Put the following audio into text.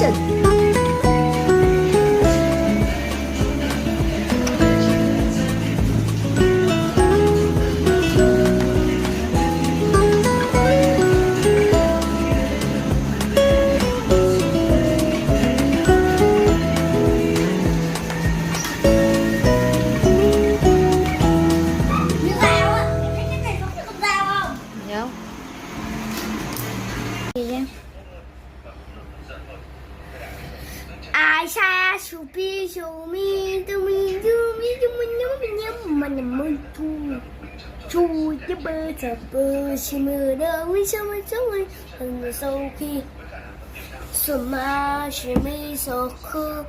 Nhớ. Gì vậy? Ai xa supi sumi tumi tumi tumi tumi tumi mình thu chu chứ bơ chợt bơ chỉ mưa đâu mới sao mới sống mới từng sau khi xuân mà chỉ mới sau khô